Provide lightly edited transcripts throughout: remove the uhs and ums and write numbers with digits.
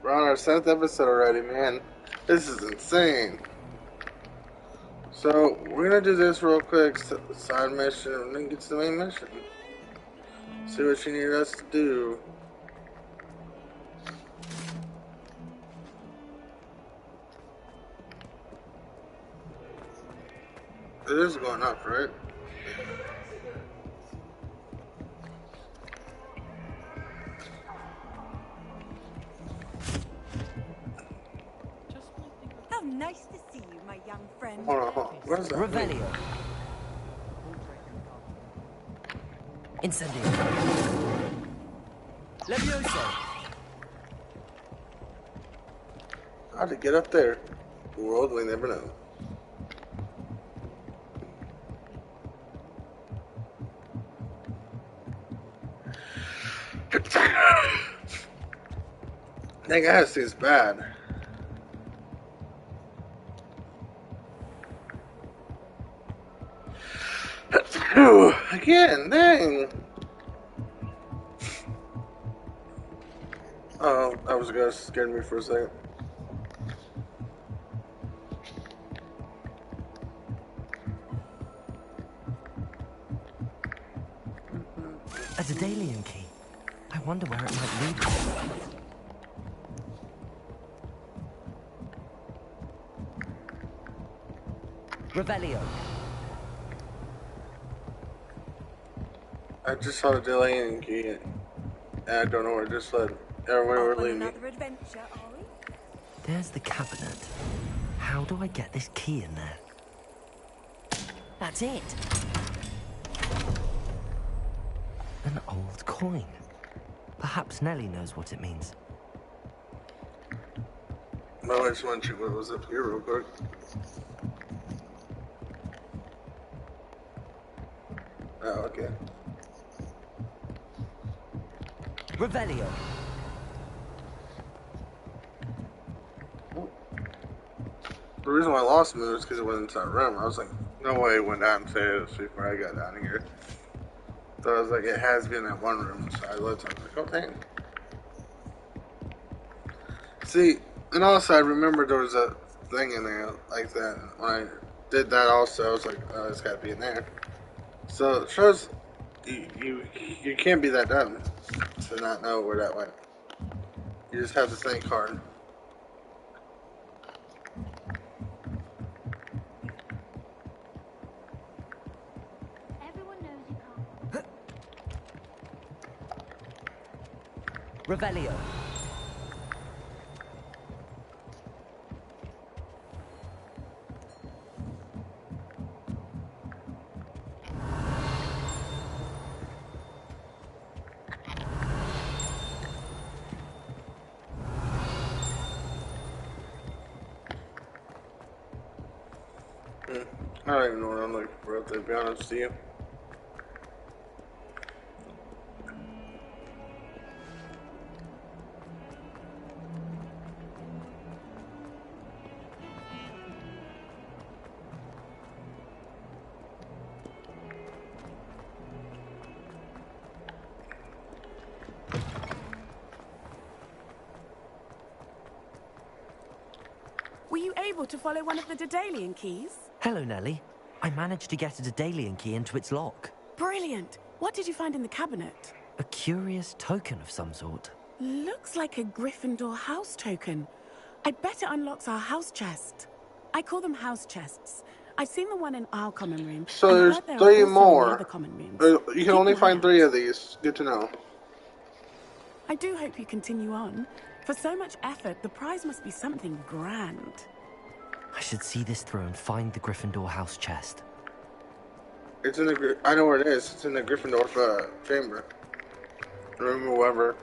We're on our 7th episode already, man. This is insane. So, we're gonna do this real quick, side mission, and then get to the main mission. See what you need us to do. It is going up, right? How nice to see you, my young friend. Hold on. What is that? Revelio. Incendio. Levioso. How to get up there? The world we never know. That guy seems bad. Again, dang. Oh, that was a guy scared me for a second. A Daedalian key. I wonder where it might lead us. Revelio. I just saw the Daedalian key, and I don't know where it just led. Everywhere Off we're on leading. another adventure, are we? There's the cabinet. How do I get this key in there? That's it. An old coin. Perhaps Nellie knows what it means. No, I just want to check what was up here real quick. Oh, okay. Revelio. The reason why I lost him was because it went into that room. I was like, no way it went downstairs before I got down here. So I was like, it has been that one room. So I looked, I was like, oh dang. See, and also I remember there was a thing in there like that. When I did that also, I was like, oh, it's gotta be in there. So it shows you can't be that dumb to not know where that went. You just have to think hard. Everyone knows you can't. Revelio. I don't even know what I'm looking for, to be honest with you. Were you able to follow one of the Daedalian keys? Hello, Nellie. I managed to get a Daedalian key into its lock. Brilliant. What did you find in the cabinet? A curious token of some sort. Looks like a Gryffindor house token. I bet it unlocks our house chest. I call them house chests. I've seen the one in our common room. So and there's heard there are 3 also in more. the other common rooms. You Keep can only an eye find out. 3 of these. Good to know. I do hope you continue on. For so much effort, the prize must be something grand. I should see this through and find the Gryffindor house chest. It's in the. I know where it is. It's in the Gryffindor chamber. Room, whoever.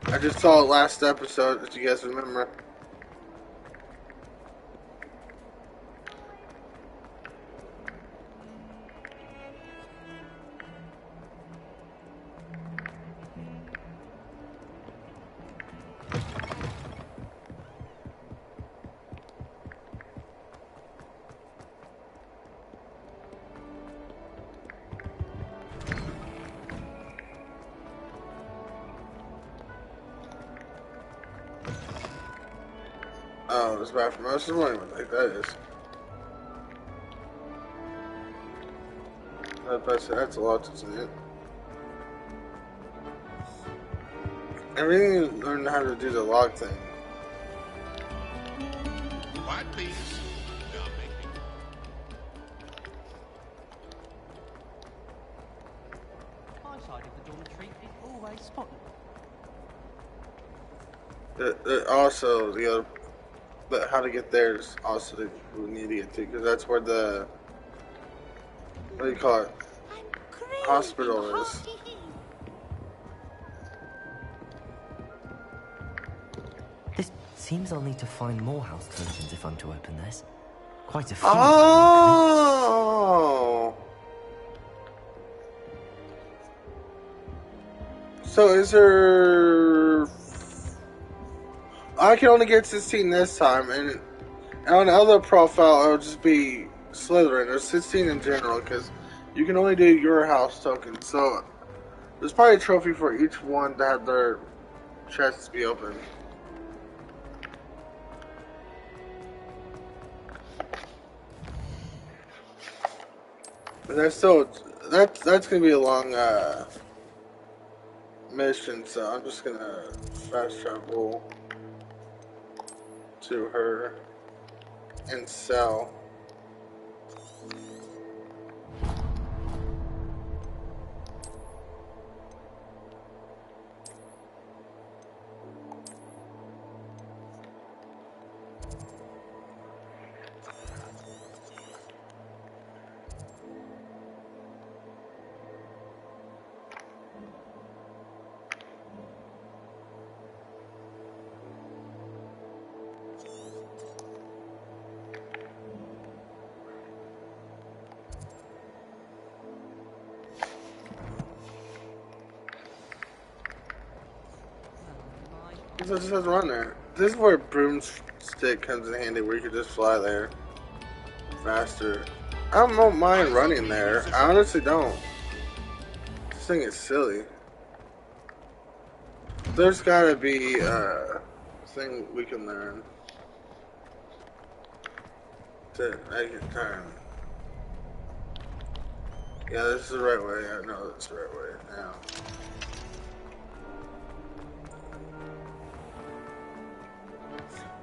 I just saw it last episode, if you guys remember. Oh, it's bathroom. I was just wondering what the heck that is. That's a lot, isn't it? I really learned how to do the log thing. Quiet, please. My side of the dormitory is always spotless. Also, the other, but how to get there is also the we need to get to because that's where the what do you call it? Hospital is. This seems I'll need to find more house tokens if I'm to open this. Quite a few. Oh. So is there? I can only get 16 this time, and on the other profile it'll just be Slytherin. There's 16 in general because you can only do your house token. So there's probably a trophy for each one to have their chests be open. But that's still that's gonna be a long mission. So I'm just gonna fast travel to her and sell. It just says run there. This is where broomstick comes in handy, where you can just fly there faster. I don't mind running there. I honestly don't. This thing is silly. There's gotta be a thing we can learn to make it turn. Yeah, this is the right way. I know it's the right way now.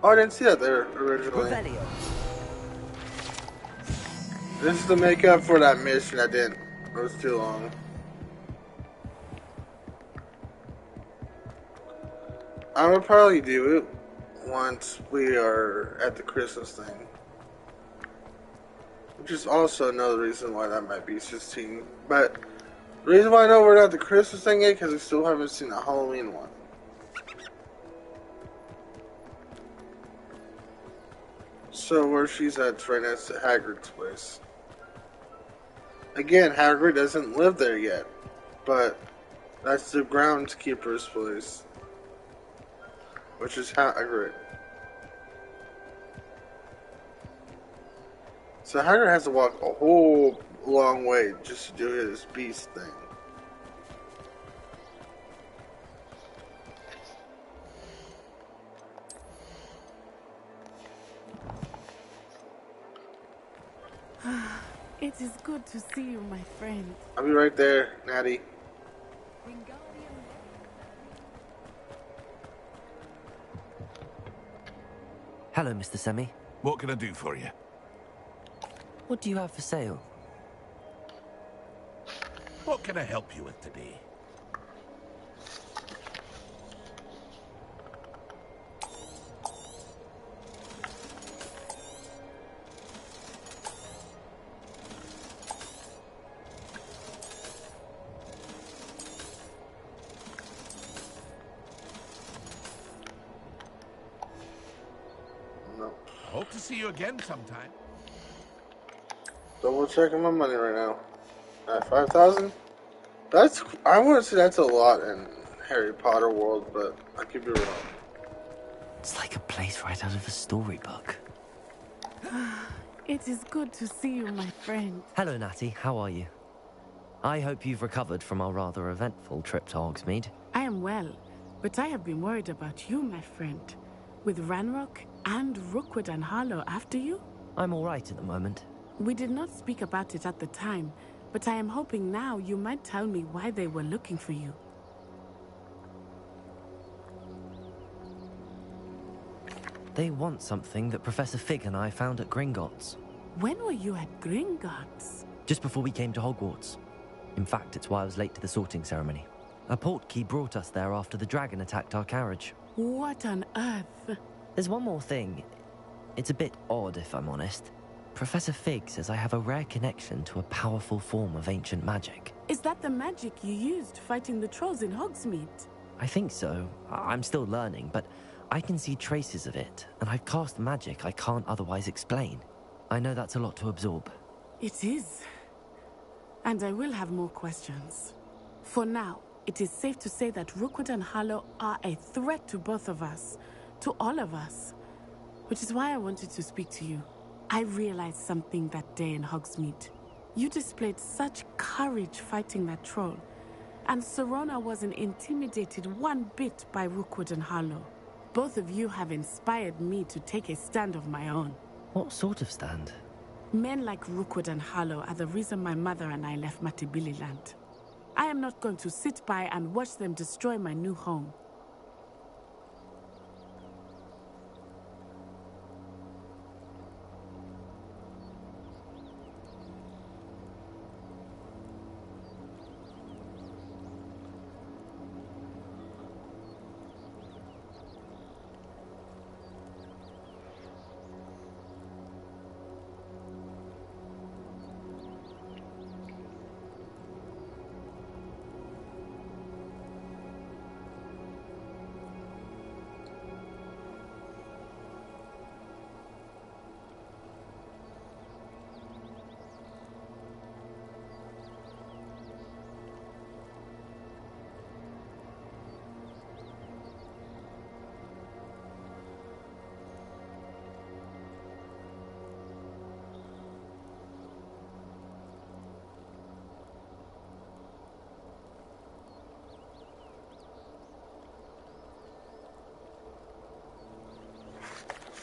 Oh, I didn't see that there originally. This is to make up for that mission I didn't. It was too long. I would probably do it once we are at the Christmas thing. Which is also another reason why that might be 16. But the reason why I know we're not at the Christmas thing yet, because we still haven't seen the Halloween one. So where she's at right next to Hagrid's place. Again, Hagrid doesn't live there yet, but that's the groundskeeper's place, which is Hagrid. So Hagrid has to walk a whole long way just to do his beast thing. It is good to see you, my friend. I'll be right there, Natty. Hello, Mr. Semi. What can I do for you? What do you have for sale? What can I help you with today? No. Hope to see you again sometime. Double checking my money right now. 5,000? That's, I want to say that's a lot in Harry Potter world, but I could be wrong. It's like a place right out of a storybook. It is good to see you, my friend. Hello, Natty. How are you? I hope you've recovered from our rather eventful trip to Hogsmeade. I am well, but I have been worried about you, my friend. With Ranrock And Rookwood and Harlow after you? I'm all right at the moment. We did not speak about it at the time, but I am hoping now you might tell me why they were looking for you. They want something that Professor Fig and I found at Gringotts. When were you at Gringotts? Just before we came to Hogwarts. In fact, it's why I was late to the sorting ceremony. A portkey brought us there after the dragon attacked our carriage. What on earth? There's one more thing. It's a bit odd, if I'm honest. Professor Fig says I have a rare connection to a powerful form of ancient magic. Is that the magic you used fighting the trolls in Hogsmeade? I think so. I'm still learning, but I can see traces of it, and I've cast magic I can't otherwise explain. I know that's a lot to absorb. It is. And I will have more questions. For now, it is safe to say that Rookwood and Harlow are a threat to both of us, to all of us. Which is why I wanted to speak to you. I realized something that day in Hogsmeade. You displayed such courage fighting that troll, and Serona wasn't intimidated one bit by Rookwood and Harlow. Both of you have inspired me to take a stand of my own. What sort of stand? Men like Rookwood and Harlow are the reason my mother and I left Matibili land. I am not going to sit by and watch them destroy my new home.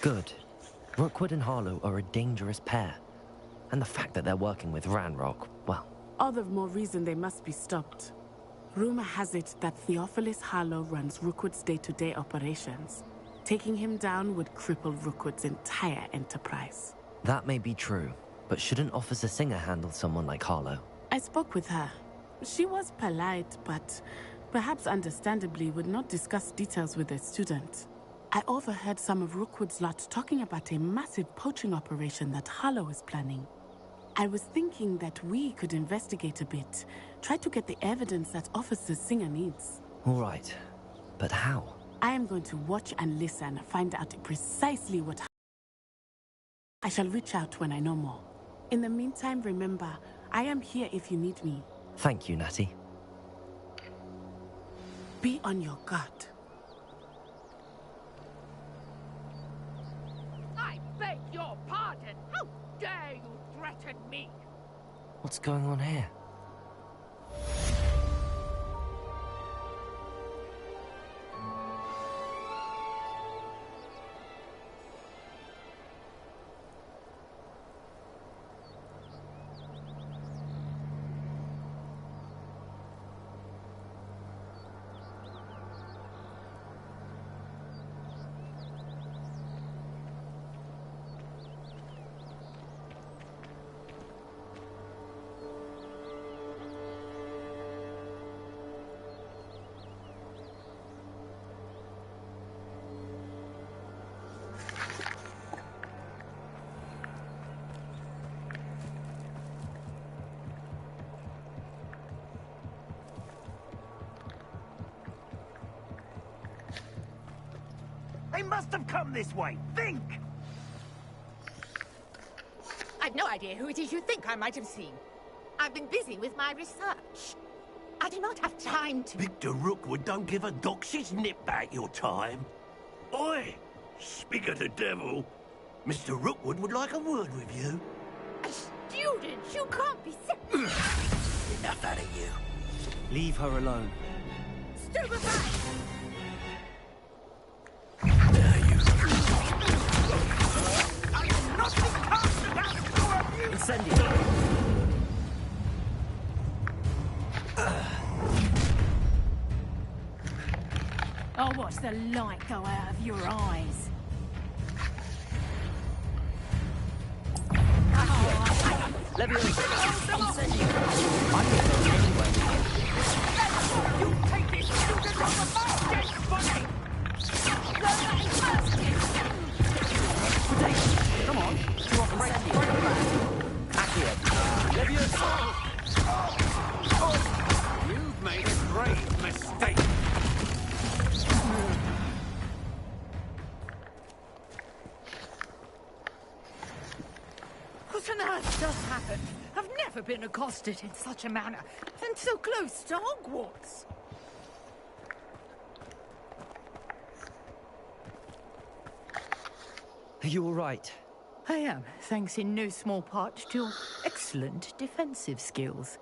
Good. Rookwood and Harlow are a dangerous pair. And the fact that they're working with Ranrock, well... All the more reason they must be stopped. Rumor has it that Theophilus Harlow runs Rookwood's day-to-day operations. Taking him down would cripple Rookwood's entire enterprise. That may be true, but shouldn't Officer Singer handle someone like Harlow? I spoke with her. She was polite, but perhaps understandably would not discuss details with a student. I overheard some of Rookwood's lot talking about a massive poaching operation that Harlow is planning. I was thinking that we could investigate a bit, try to get the evidence that Officer Singer needs. All right, but how? I am going to watch and listen, find out precisely what happened. I shall reach out when I know more. In the meantime, remember, I am here if you need me. Thank you, Natty. Be on your guard. I beg your pardon! How dare you threaten me? What's going on here? They must have come this way. Think! I've no idea who it is you think I might have seen. I've been busy with my research. I do not have time to... Victor Rookwood don't give a doxy's nip back your time. Oi! Speak of the devil. Mr. Rookwood would like a word with you. A student? You can't be Enough out of you. Leave her alone. Stupefy! Now you... the light go out of your eyes. You've made a grave mistake. What on earth just happened? I've never been accosted in such a manner, and so close to Hogwarts. Are you all right? I am, thanks in no small part to your excellent defensive skills.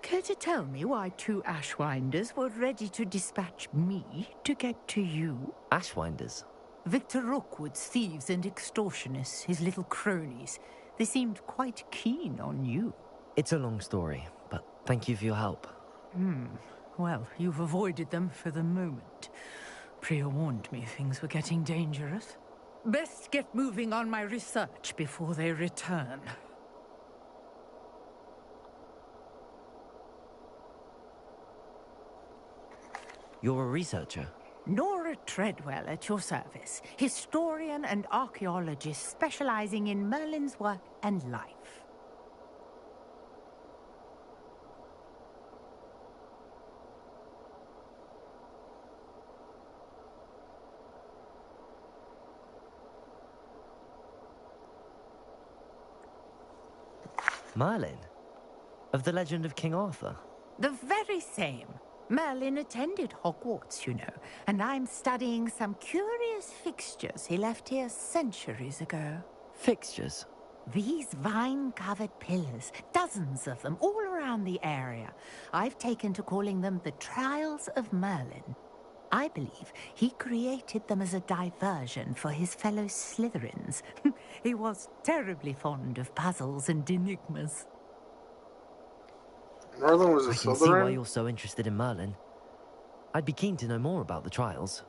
Care to tell me why two Ashwinders were ready to dispatch me to get to you? Ashwinders? Victor Rookwood's thieves and extortionists, his little cronies. They seemed quite keen on you. It's a long story, but thank you for your help. Well, you've avoided them for the moment. Priya warned me things were getting dangerous. Best get moving on my research before they return. You're a researcher? Nora Treadwell at your service, historian and archaeologist specializing in Merlin's work and life. Merlin? Of the legend of King Arthur? The very same. Merlin attended Hogwarts, you know, and I'm studying some curious fixtures he left here centuries ago. Fixtures? These vine-covered pillars, dozens of them, all around the area. I've taken to calling them the Trials of Merlin. I believe he created them as a diversion for his fellow Slytherins. He was terribly fond of puzzles and enigmas. Merlin was a I can see why Slytherin? you're so interested in Merlin. I'd be keen to know more about the trials.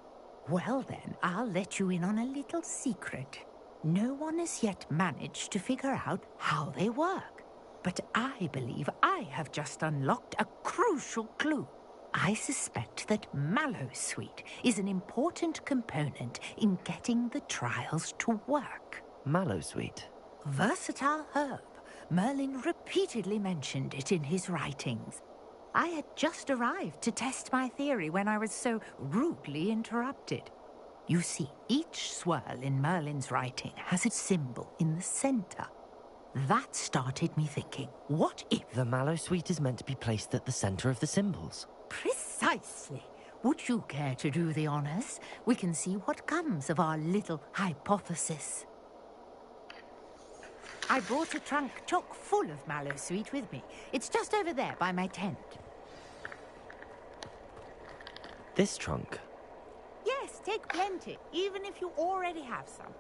Well then, I'll let you in on a little secret. No one has yet managed to figure out how they work. But I believe I have just unlocked a crucial clue. I suspect that Mallowsweet is an important component in getting the trials to work. Mallowsweet? Versatile herb. Merlin repeatedly mentioned it in his writings. I had just arrived to test my theory when I was so rudely interrupted. You see, each swirl in Merlin's writing has a symbol in the center. That started me thinking, what if... The Mallowsweet is meant to be placed at the center of the symbols. Precisely. Would you care to do the honors? We can see what comes of our little hypothesis. I brought a trunk chock full of Mallowsweet with me. It's just over there by my tent. This trunk? Yes, take plenty, even if you already have some.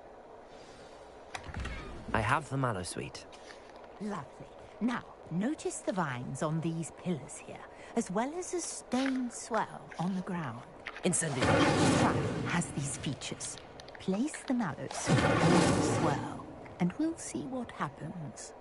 I have the Mallowsweet. Lovely. Now, notice the vines on these pillars here, as well as a stone swell on the ground. Incendiary. Each trunk has these features. Place the Mallowsweet on the swell, and we'll see what happens.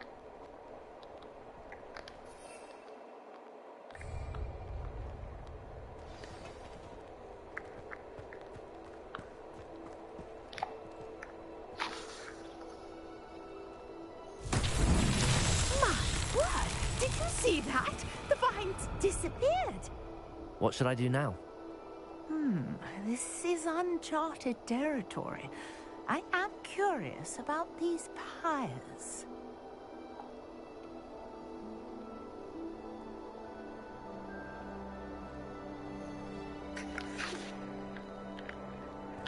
Did you see that? The vines disappeared. What should I do now? This is uncharted territory. I am curious about these pyres.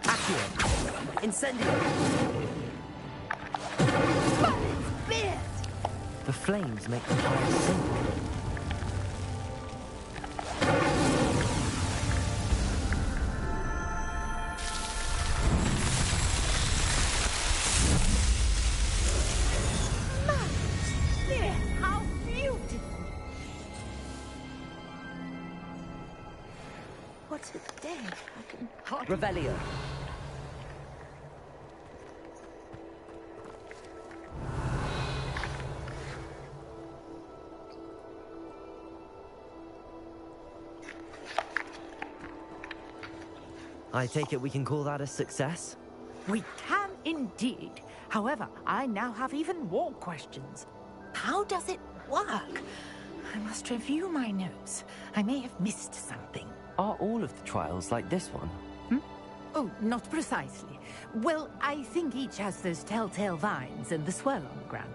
Accio! Incendiary! Merlin's beard! The flames make the pyre sink. Merlin's beard! How beautiful! What a day. I can Revelio. I take it we can call that a success? We can indeed. However, I now have even more questions. How does it work? I must review my notes. I may have missed something. Are all of the trials like this one? Oh, not precisely. Well, I think each has those telltale vines and the swirl on the ground.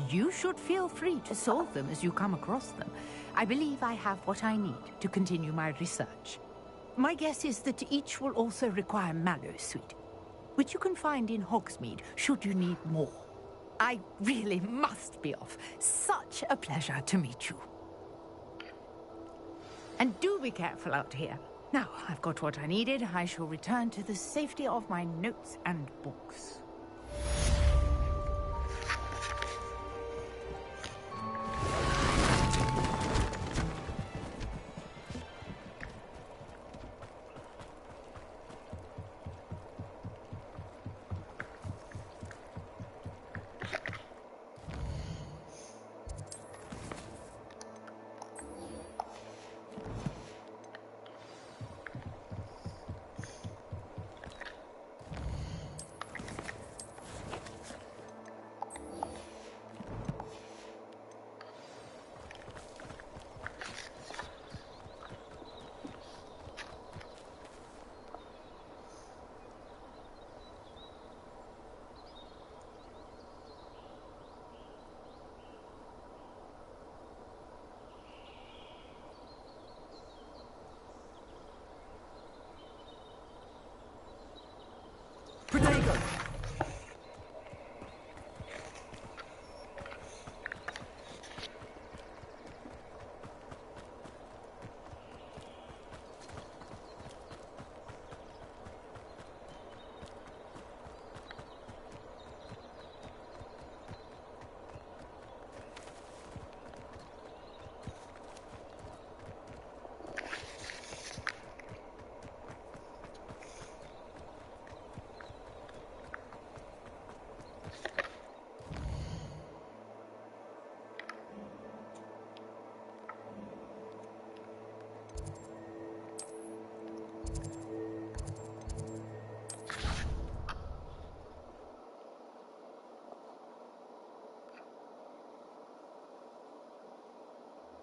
You should feel free to solve them as you come across them. I believe I have what I need to continue my research. My guess is that each will also require mallowsweet, which you can find in Hogsmeade should you need more. I really must be off. Such a pleasure to meet you. And do be careful out here. Now, I've got what I needed. I shall return to the safety of my notes and books.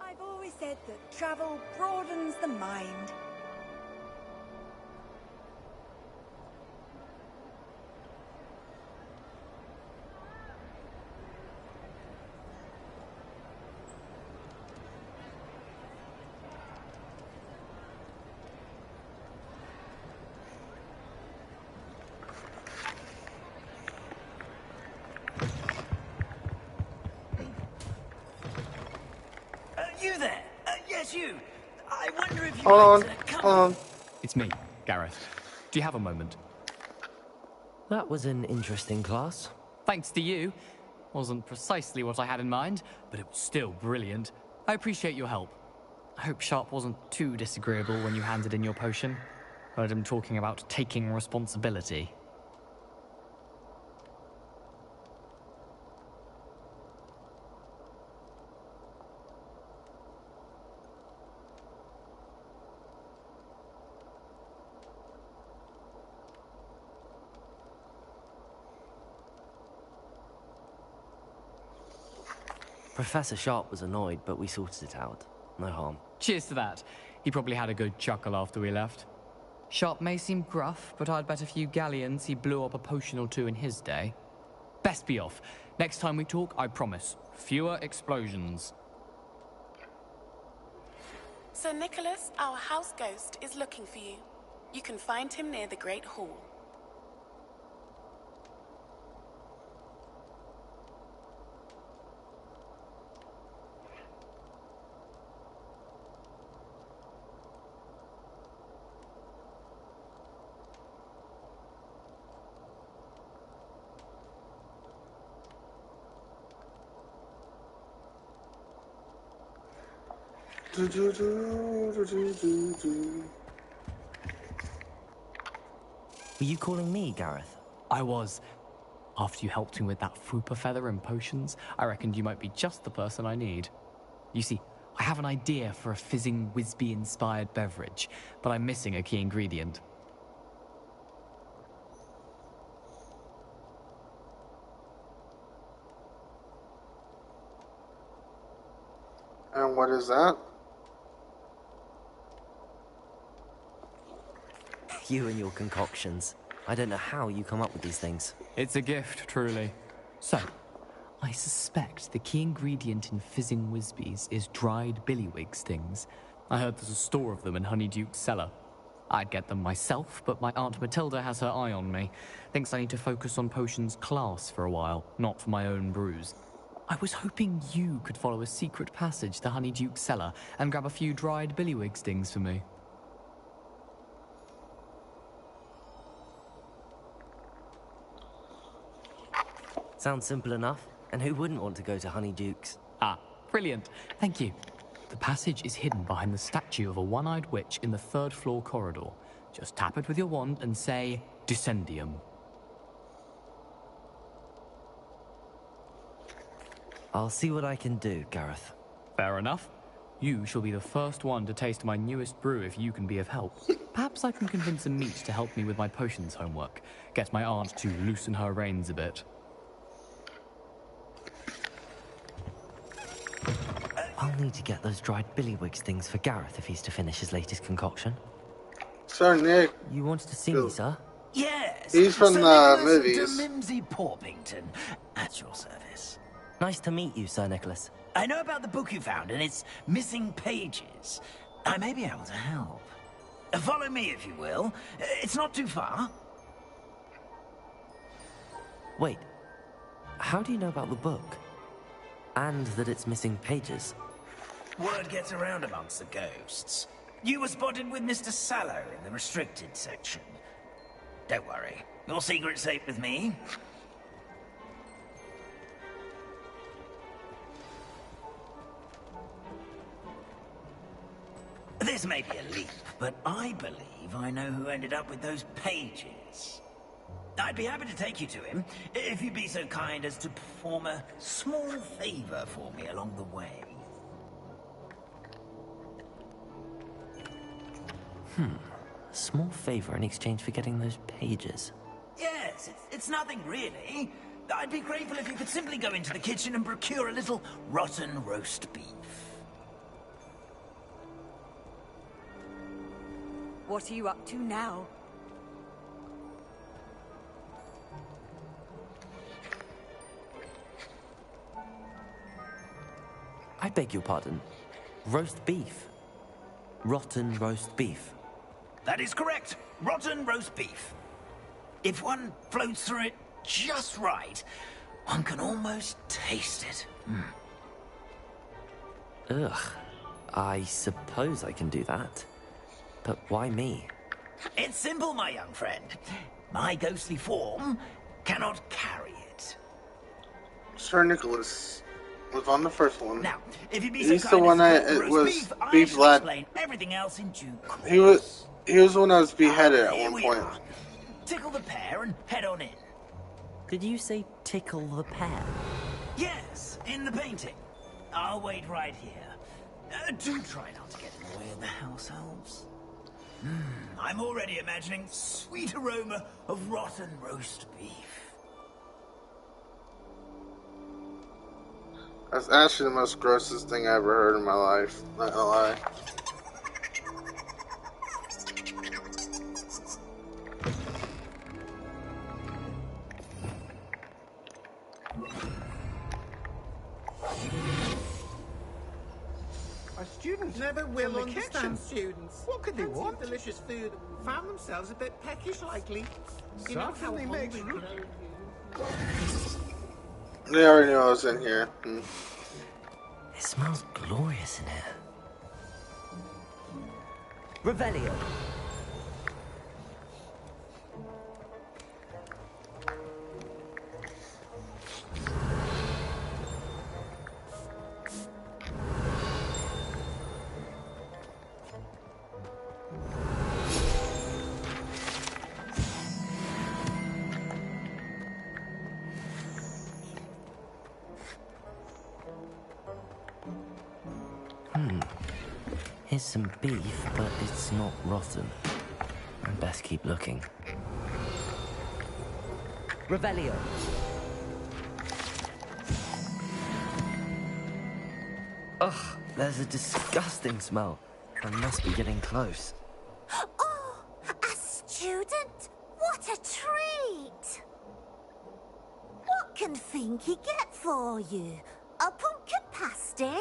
I've always said that travel broadens the mind. You there? Yes, you. I wonder if you'd Hold on, like to come. hold on. It's me, Gareth. Do you have a moment? That was an interesting class. Thanks to you. Wasn't precisely what I had in mind, but it was still brilliant. I appreciate your help. I hope Sharp wasn't too disagreeable when you handed in your potion. Heard him talking about taking responsibility. Professor Sharp was annoyed, but we sorted it out. No harm. Cheers to that. He probably had a good chuckle after we left. Sharp may seem gruff, but I'd bet a few galleons he blew up a potion or two in his day. Best be off. Next time we talk, I promise, fewer explosions. Sir Nicholas, our house ghost, is looking for you. You can find him near the Great Hall. Were you calling me, Gareth? I was. After you helped me with that fupa feather and potions, I reckoned you might be just the person I need. You see, I have an idea for a fizzing Wisby-inspired beverage, but I'm missing a key ingredient. And what is that? You and your concoctions. I don't know how you come up with these things. It's a gift, truly. So, I suspect the key ingredient in fizzing Wisbies is dried billywig stings. I heard there's a store of them in Honeyduke's cellar. I'd get them myself, but my Aunt Matilda has her eye on me. Thinks I need to focus on potions class for a while, not for my own brews. I was hoping you could follow a secret passage to Honeyduke's cellar and grab a few dried billywig stings for me. Sounds simple enough. And who wouldn't want to go to Honeyduke's? Ah, brilliant. Thank you. The passage is hidden behind the statue of a one-eyed witch in the third-floor corridor. Just tap it with your wand and say, Descendium. I'll see what I can do, Gareth. Fair enough. You shall be the first one to taste my newest brew if you can be of help. Perhaps I can convince a meat to help me with my potions homework. Get my aunt to loosen her reins a bit. I'll need to get those dried billywigs things for Gareth if he's to finish his latest concoction. Sir Nick. You wanted to see me, sir? Yes. He's from Sir the Nicholas movies. de Mimsy Porpington, at your service. Nice to meet you, Sir Nicholas. I know about the book you found and its missing pages. I may be able to help. Follow me, if you will. It's not too far. Wait. How do you know about the book? And that it's missing pages? Word gets around amongst the ghosts. You were spotted with Mr. Sallow in the restricted section. Don't worry. Your secret's safe with me. This may be a leap, but I believe I know who ended up with those pages. I'd be happy to take you to him, if you'd be so kind as to perform a small favor for me along the way. A small favor in exchange for getting those pages. Yes, it's nothing really. I'd be grateful if you could simply go into the kitchen and procure a little rotten roast beef. What are you up to now? I beg your pardon. Roast beef. Rotten roast beef. That is correct. Rotten roast beef. If one floats through it just right, one can almost taste it. Ugh. I suppose I can do that. But why me? It's simple, my young friend. My ghostly form cannot carry it. Sir Nicholas was on the first one. Now, if you'd be He's so the kind one as to that cook the it roast was beef, I beef shall lad. explain everything else in due course. He was the one that was beheaded at Here one we point. are. Tickle the pear and head on in. Did you say tickle the pear? Yes, in the painting. I'll wait right here. Do try not to get in the way of the house elves. I'm already imagining sweet aroma of rotten roast beef. That's actually the most grossest thing I ever heard in my life. Not gonna lie. Our students never will understand students. What could they want? Delicious food. Found themselves a bit peckish lately. You know how they make root. They already knew I was in here. It smells glorious in here. Revelio. Here's some beef, but it's not rotten. I'd best keep looking. Revelio. Ugh, there's a disgusting smell. I must be getting close. Oh, a student? What a treat! What can Finky get for you? A pumpkin pasty?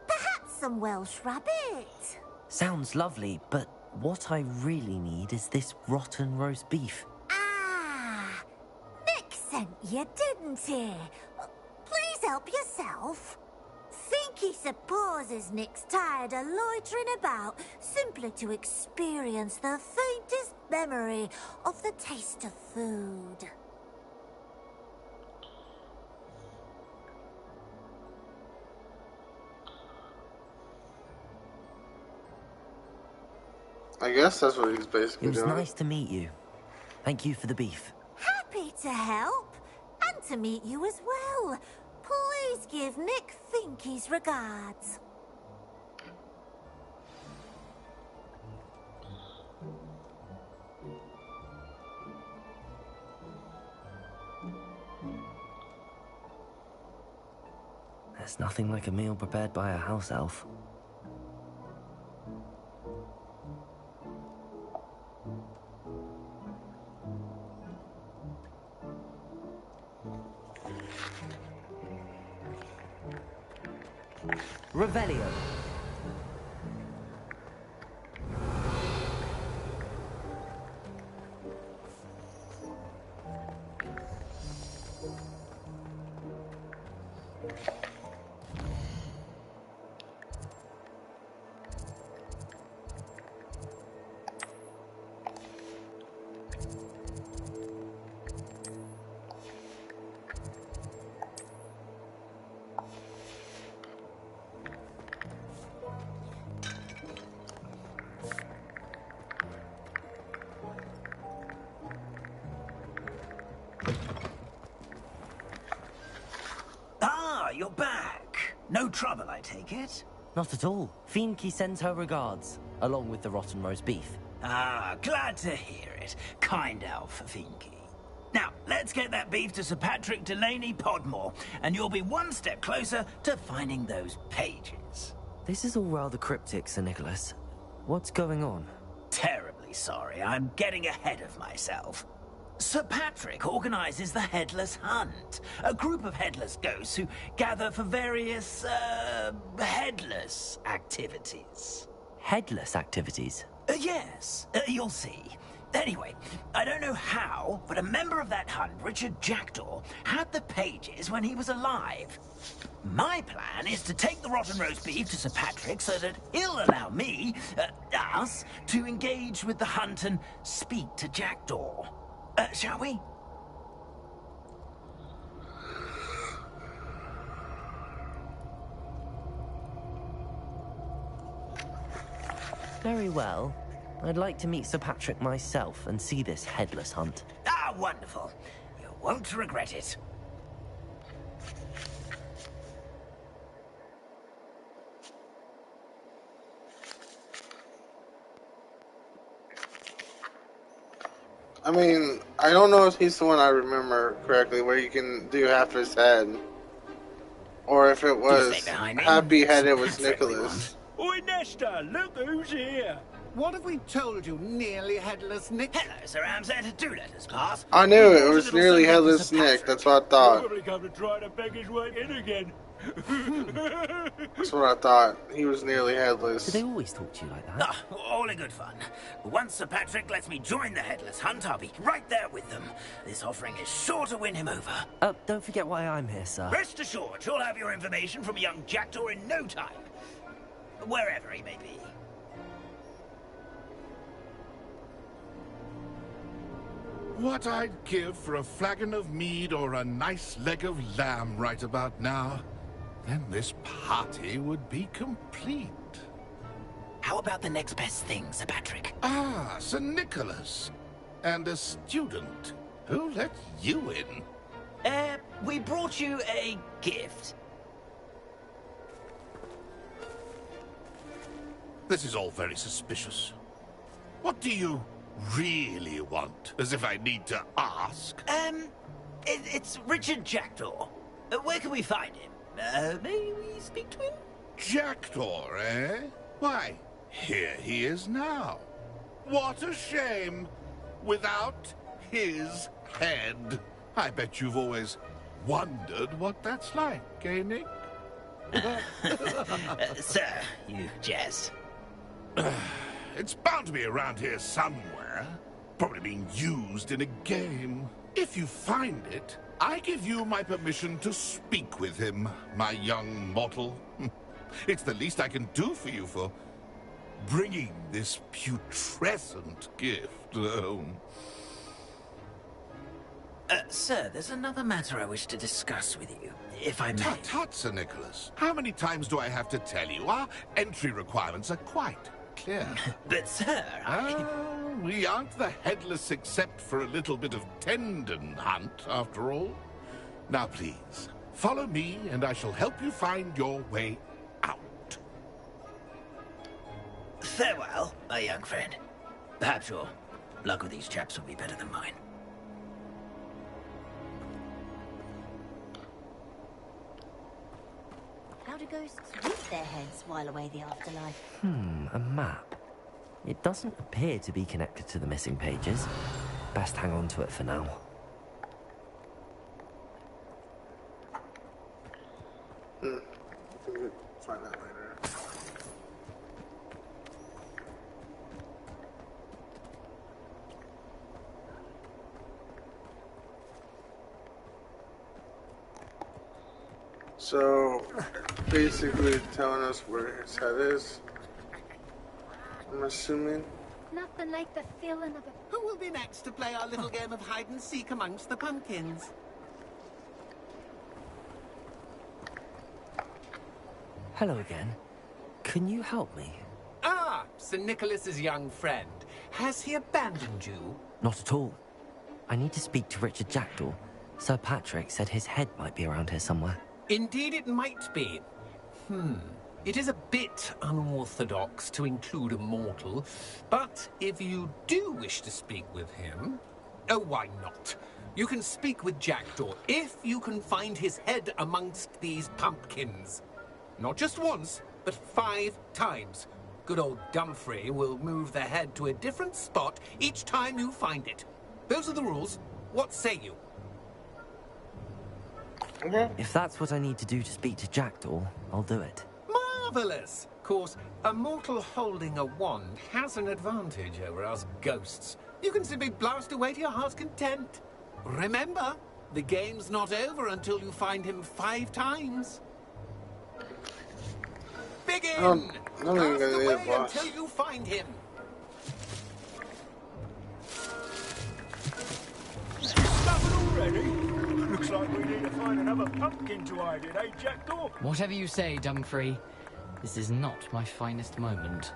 Perhaps some Welsh rabbit? Sounds lovely, but what I really need is this rotten roast beef. Ah, Nick sent you, didn't he? Please help yourself. Finky supposes Nick's tired of loitering about simply to experience the faintest memory of the taste of food. I guess that's what he's basically It was doing. nice to meet you. Thank you for the beef. Happy to help, and to meet you as well. Please give Nick Finky's regards. There's nothing like a meal prepared by a house elf. Revelio. Ah, you're back. No trouble, I take it? Not at all. Finky sends her regards, along with the rotten roast beef. Ah, glad to hear it. Kind elf, Finky. Now, let's get that beef to Sir Patrick Delaney Podmore, and you'll be one step closer to finding those pages. This is all rather cryptic, Sir Nicholas. What's going on? Terribly sorry, I'm getting ahead of myself. Sir Patrick organizes the Headless Hunt, a group of headless ghosts who gather for various, headless activities. Headless activities? Yes, you'll see. Anyway, I don't know how, but a member of that hunt, Richard Jackdaw, had the pages when he was alive. My plan is to take the rotten roast beef to Sir Patrick so that he'll allow me, us, to engage with the hunt and speak to Jackdaw. Shall we? Very well. I'd like to meet Sir Patrick myself and see this headless hunt. Ah, wonderful. You won't regret it. I mean, I don't know if he's the one I remember correctly, where you can do half his head. Or if it was happy-headed with Nicholas. Oi, Nesta, look who's here. What have we told you, nearly headless Nick? Hello, Sir Ramsett. Do let us pass. I knew it was nearly headless Nick, that's what I thought. Probably come to try to beg his way in again. That's what I thought. He was nearly headless. Do they always talk to you like that? Ah, all in good fun. Once Sir Patrick lets me join the Headless Hunt, I'll be right there with them. This offering is sure to win him over. Don't forget why I'm here, sir. Rest assured, you'll have your information from young Jackdaw in no time. Wherever he may be. What I'd give for a flagon of mead or a nice leg of lamb right about now. Then this party would be complete. How about the next best thing, Sir Patrick? Ah, Sir Nicholas. And a student. Who let you in? We brought you a gift. This is all very suspicious. What do you really want? As if I need to ask. It's Richard Jackdaw. Where can we find him? May we speak to him? Jackdaw, eh? Why, here he is now. What a shame. Without his head. I bet you've always wondered what that's like, eh, Nick? Sir, you jest. It's bound to be around here somewhere. Probably being used in a game. If you find it, I give you my permission to speak with him, my young mortal. It's the least I can do for you for bringing this putrescent gift home. Sir, there's another matter I wish to discuss with you, if I may. Tut, Sir Nicholas. How many times do I have to tell you? Our entry requirements are quite clear. But, sir, we aren't the headless except for a little bit of tendon hunt, after all. Now, please, follow me, and I shall help you find your way out. Farewell, my young friend. Perhaps your luck with these chaps will be better than mine. How do ghosts with their heads while away the afterlife? A map. It doesn't appear to be connected to the missing pages. Best hang on to it for now. Find that later. So, basically telling us where his head is, I'm assuming. Nothing like the feeling of a... Who will be next to play our little game of hide-and-seek amongst the pumpkins? Hello again. Can you help me? Ah, Sir Nicholas's young friend. Has he abandoned you? Not at all. I need to speak to Richard Jackdaw. Sir Patrick said his head might be around here somewhere. Indeed it might be. It is a bit unorthodox to include a mortal, but if you do wish to speak with him... Oh, why not? You can speak with Jackdaw if you can find his head amongst these pumpkins. Not just once, but 5 times. Good old Dumfrey will move the head to a different spot each time you find it. Those are the rules. What say you? If that's what I need to do to speak to Jackdaw, I'll do it. Marvellous! Of course, a mortal holding a wand has an advantage over us ghosts. You can simply blast away to your heart's content. Remember, the game's not over until you find him 5 times. Begin! I'm not even Cast gonna need a away boss. until you find him. Stuffing already? Looks like we need to find another pumpkin to hide in, eh, Jackdaw? Whatever you say, Dumfrey. This is not my finest moment.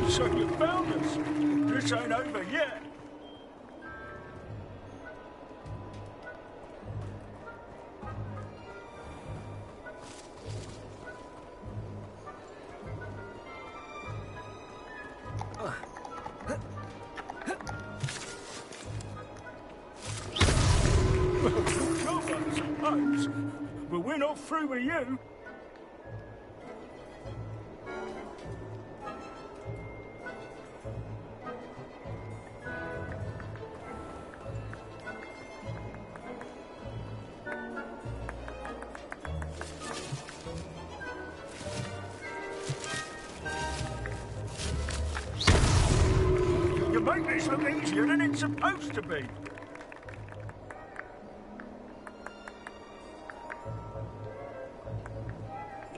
So you found us. This ain't over yet. I suppose. But we're not through with you. You make this look easier than it's supposed to be.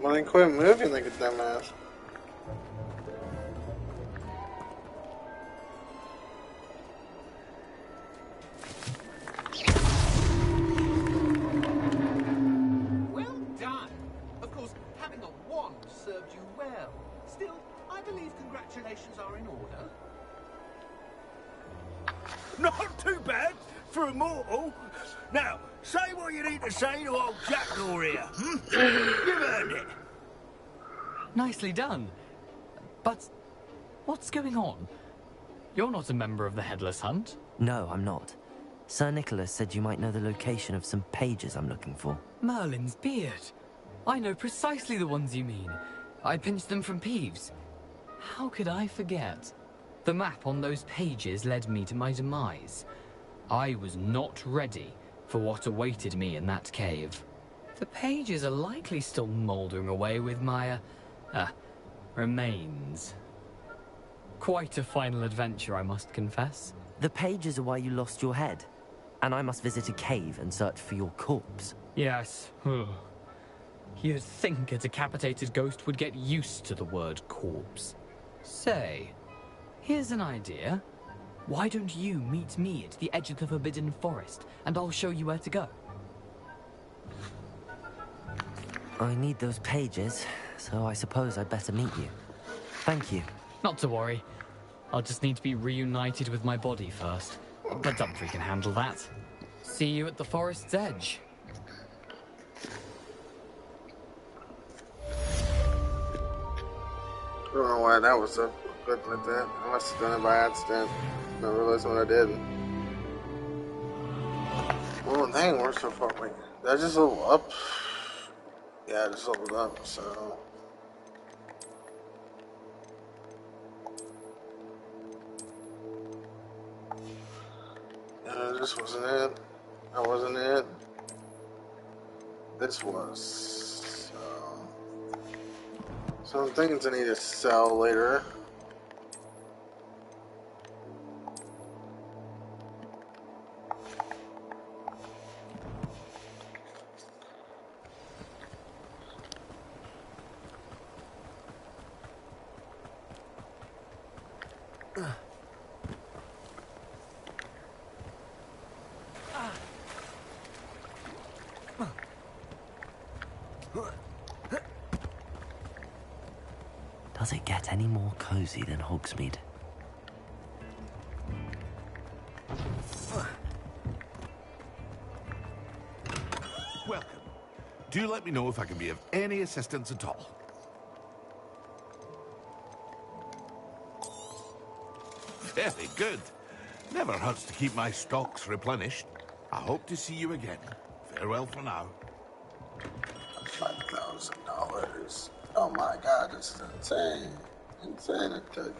Well, then quit moving like a dumbass. Well done. Of course, having a wand served you well. Still, I believe congratulations preparations are in order? Not too bad for a mortal. Now, say what you need to say to old Jackdaw here. You've earned it. Nicely done. But what's going on? You're not a member of the Headless Hunt. No, I'm not. Sir Nicholas said you might know the location of some pages I'm looking for. Merlin's beard. I know precisely the ones you mean. I pinched them from Peeves. How could I forget? The map on those pages led me to my demise. I was not ready for what awaited me in that cave. The pages are likely still mouldering away with my, remains. Quite a final adventure, I must confess. The pages are why you lost your head, and I must visit a cave and search for your corpse. Yes. You'd think a decapitated ghost would get used to the word corpse. Say, here's an idea. Why don't you meet me at the edge of the Forbidden Forest, and I'll show you where to go? I need those pages, so I suppose I'd better meet you. Thank you. Not to worry. I'll just need to be reunited with my body first. But Dumfries can handle that. See you at the forest's edge. I don't know why that was so good like that. I must have done it by accident. I realized what I did. Oh dang, we're so far away. Did I just level up? Yeah, I just leveled up, so... this wasn't it. That wasn't it. This was. Some things I need to sell later. Does it get any more cozy than Hogsmeade? Welcome. Do let me know if I can be of any assistance at all. Very good. Never hurts to keep my stocks replenished. I hope to see you again. Farewell for now. $5,000. Oh my god, this is insane. Insane, I tell you.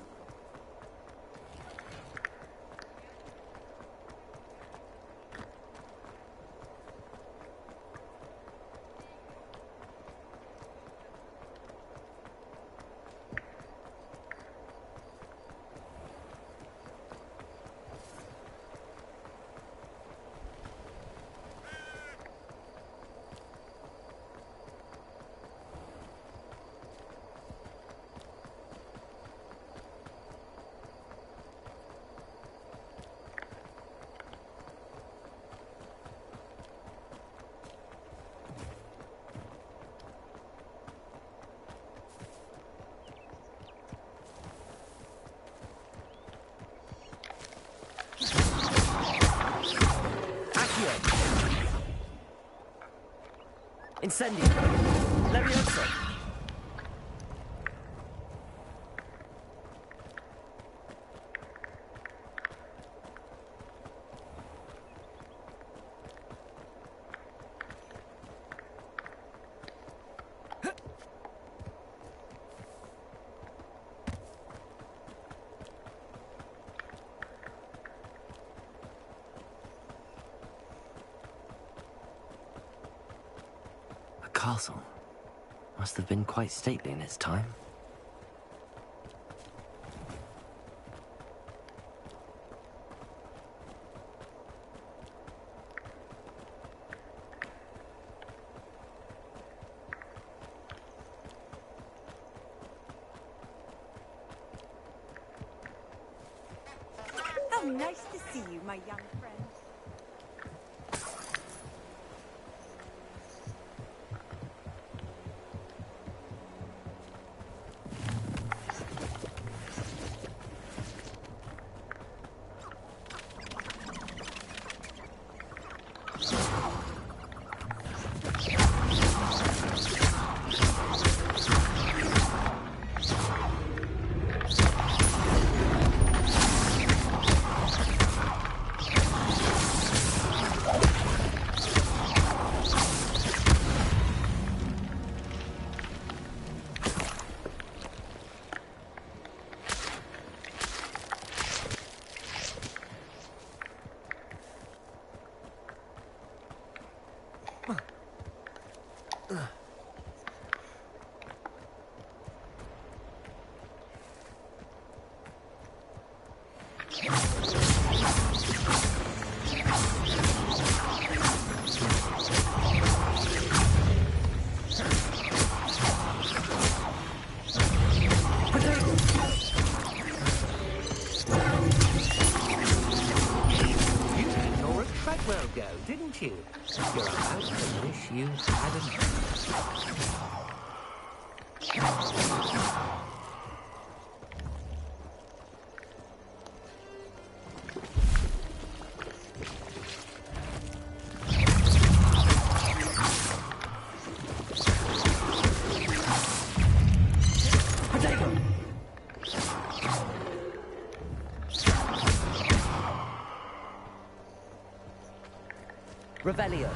Incendio! Levioso! Castle. Must have been quite stately in its time. How nice to see you, my young friend. Didn't you? You're about to wish you hadn't. Revelio.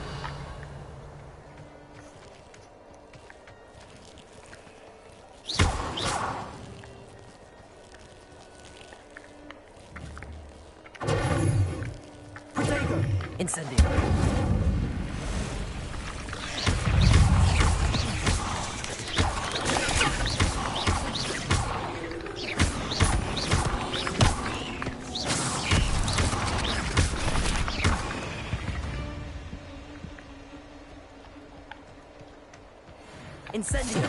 Protego. Incendio. Incendio.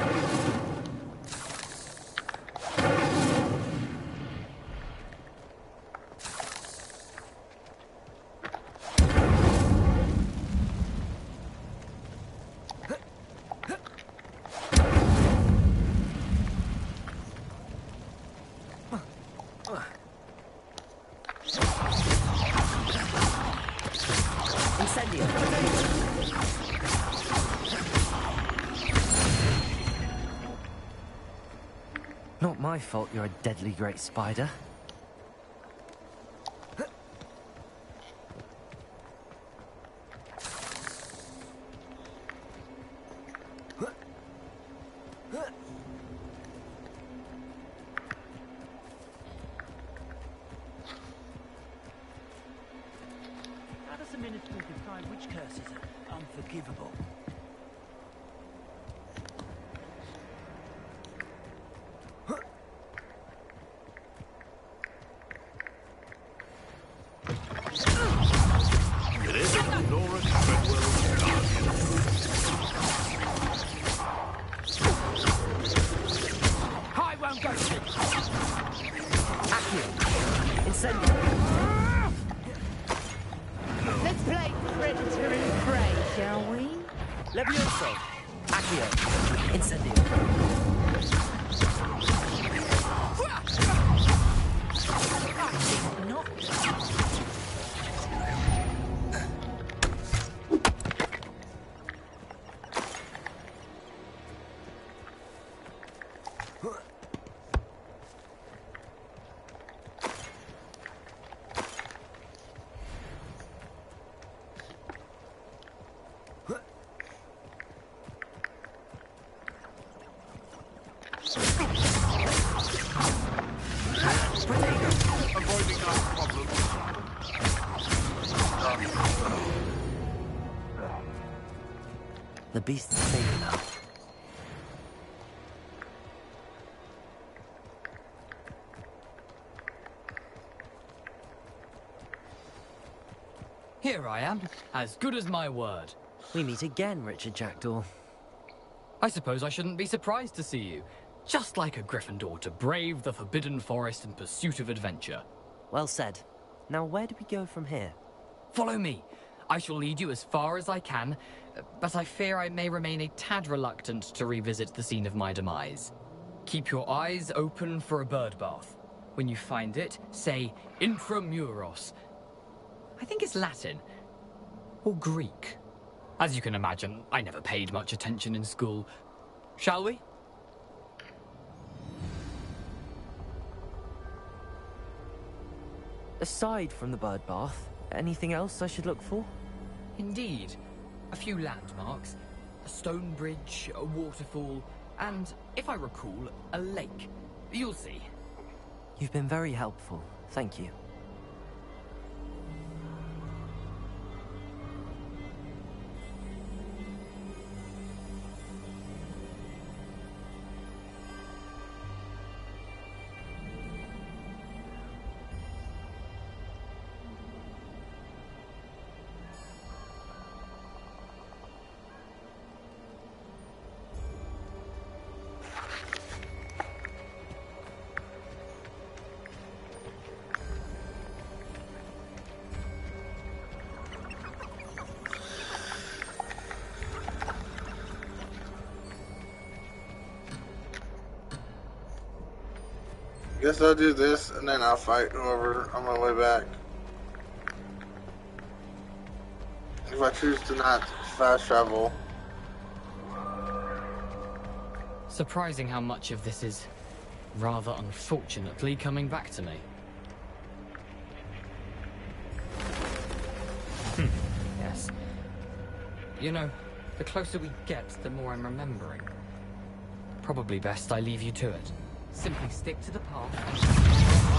Incendio. Not my fault you're a deadly great spider. How does a minister decide which curses are unforgivable? It isn't Nora Treadwell's target. I won't go to it. Accio. Incendio. Let's play predator and prey, shall we? Levioso. Accio. Incendio. Avoiding our problems. The beast is safe now. Here I am, as good as my word. We meet again, Richard Jackdaw. I suppose I shouldn't be surprised to see you. Just like a Gryffindor to brave the Forbidden Forest in pursuit of adventure. Well said. Now where do we go from here? Follow me. I shall lead you as far as I can, but I fear I may remain a tad reluctant to revisit the scene of my demise. Keep your eyes open for a bird bath. When you find it, say Intramuros. I think it's Latin. Or Greek. As you can imagine, I never paid much attention in school. Shall we? Aside from the bird bath, anything else I should look for? Indeed. A few landmarks. A stone bridge, a waterfall, and, if I recall, a lake. You'll see. You've been very helpful. Thank you. Guess I'll do this and then I'll fight whoever on my way back. If I choose to not fast travel. Surprising how much of this is rather unfortunately coming back to me. Yes. You know, the closer we get, the more I'm remembering. Probably best I leave you to it. Simply stick to the path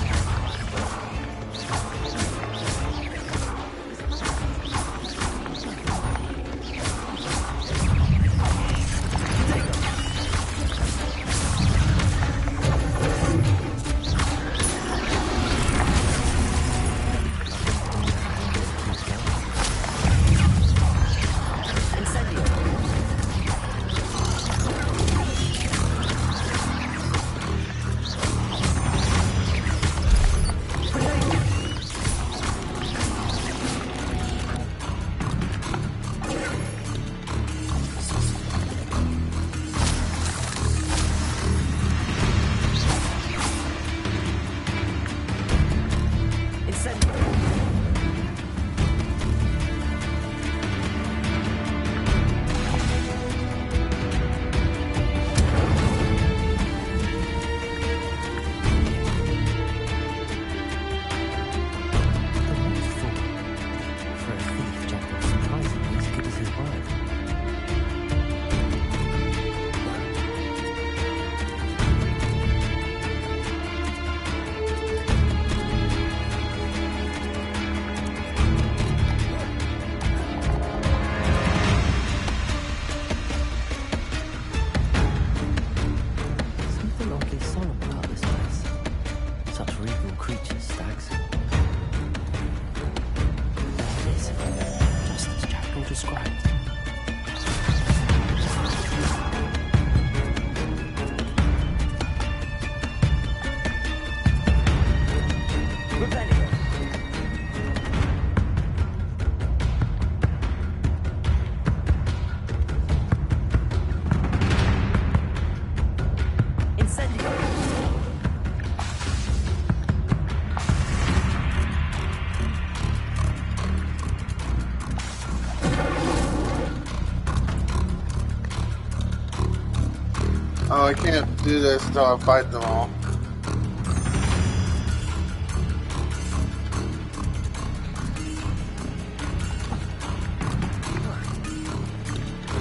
Oh, I can't do this until I fight them all.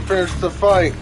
Finish the fight.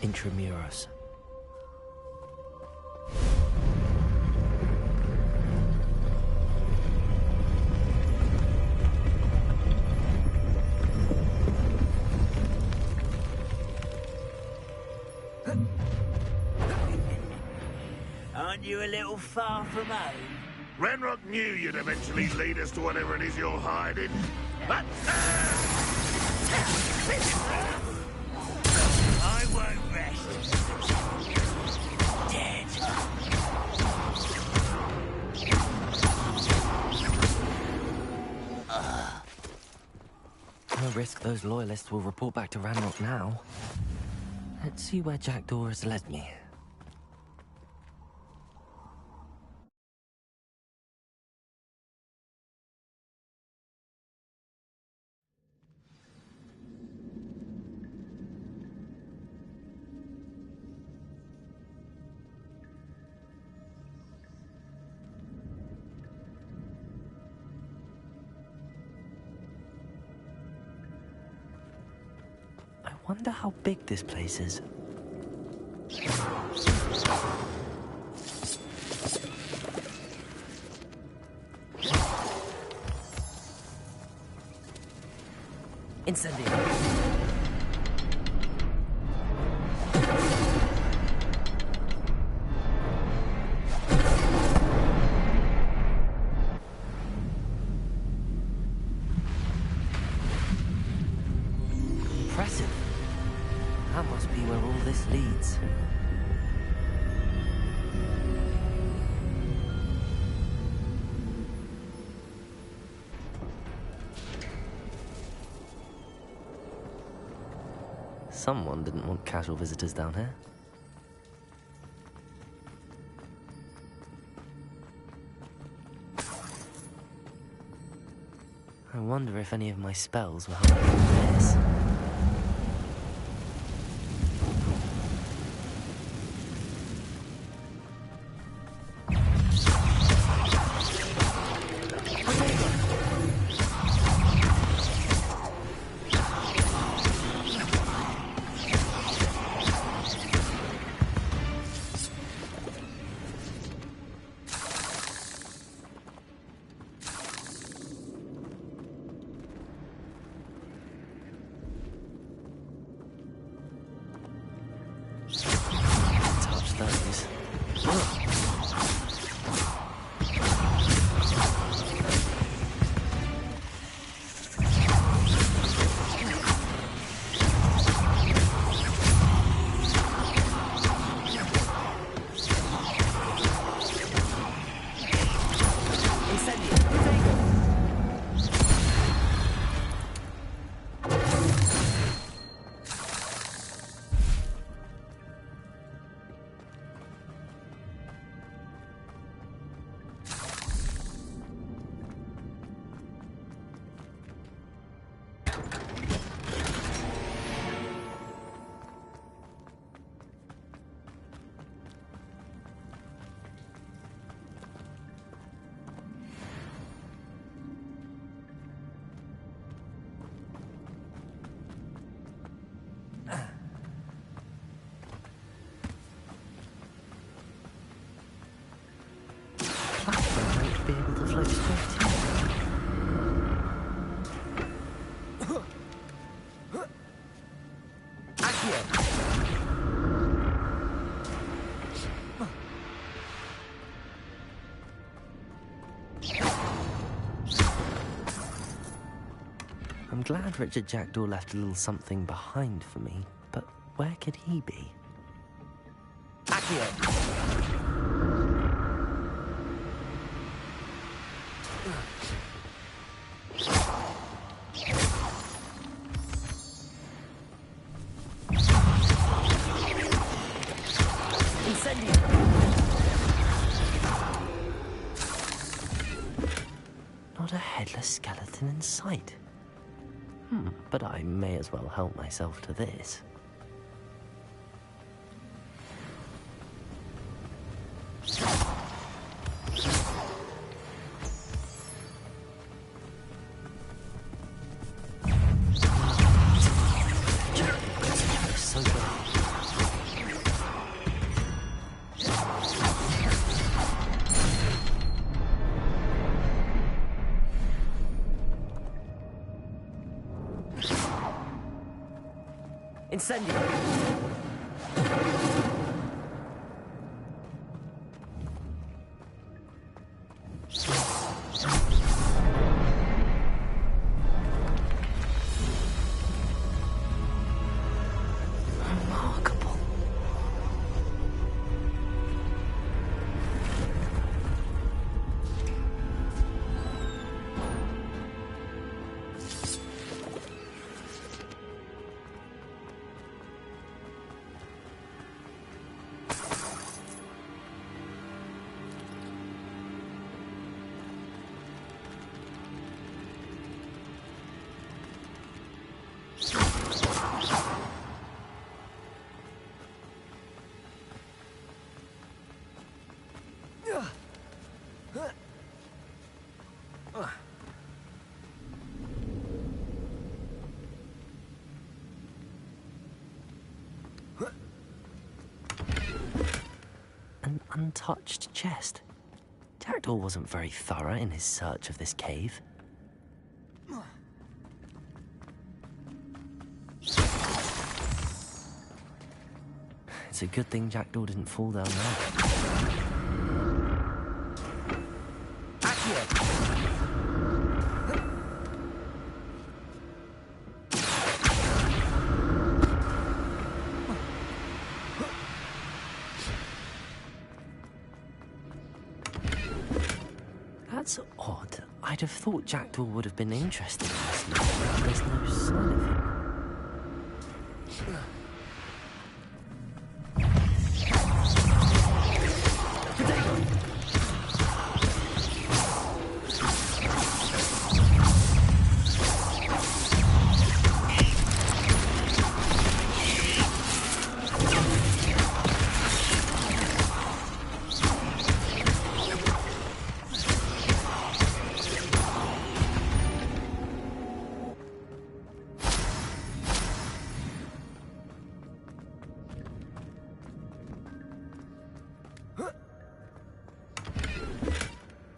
Intramuros. Aren't you a little far from home? Renrock knew you'd eventually lead us to whatever it is you're hiding. But I won't rest. Dead. No risk those loyalists will report back to Ranrock now. Let's see where Jackdaw has led me. Wonder how big this place is. Incendio. Impressive. That must be where all this leads. Someone didn't want casual visitors down here. I wonder if any of my spells will help with this. Be able to float straight. I'm glad Richard Jackdaw left a little something behind for me, but where could he be? Accio! Not a headless skeleton in sight. But I may as well help myself to this. Incendio! Remarkable. untouched chest. Jackdaw wasn't very thorough in his search of this cave. It's a good thing Jackdaw didn't fall down there. That's odd. I'd have thought Jackdaw would have been interested in this now, but there's no sign of him.